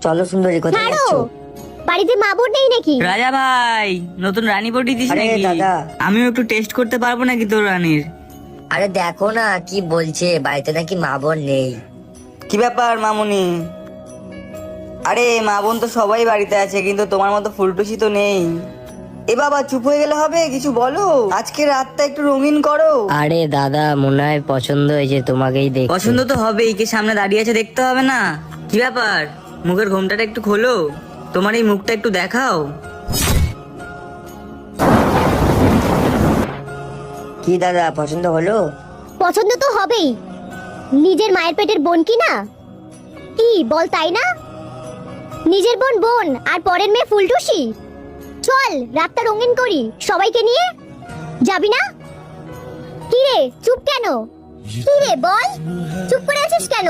চলো সুন্দরী, কোথায় ছাড়ো, যাচ্ছ? বাড়িতে মা বোন নেই নাকি? রাজা ভাই, নতুন রানী পটি দিস আরে নাকি? দাদা। আমিও একটু টেস্ট করতে পারবো নাকি তোর রানীর? আরে দেখো না কি বলছে, বাড়িতে নাকি মা বোন নেই। কি ব্যাপার মামুনি? আরে মা বোন তো সবাই বাড়িতে আছে, কিন্তু তোমার মতো ফুলটুসি তো নেই। এ বাবা, চুপ হয়ে গেলে হবে, কিছু বলো। আজকে রাতটা একটু রঙিন করো। আরে দাদা, মনে হয় পছন্দ হয়েছে তোমাকেই দেখতে। পছন্দ তো হবেই, কে সামনে দাঁড়িয়ে আছে দেখতে হবে না? কি ব্যাপার, মুখের ঘোমটাটা একটু খোলো, তোমার এই মুখটা একটু দেখাও। কি দাদা, পছন্দ হলো? পছন্দ তো হবেই, নিজের মায়ের পেটের বোন কি না? কি বল, তাই না? নিজের বোন বোন আর পরের মেয়ে ফুলটুসি। চল রাতটা রঙিন করি সবাইকে নিয়ে। যাবি না? কি রে, চুপ কেন? কি রে বল, চুপ করে আছিস কেন?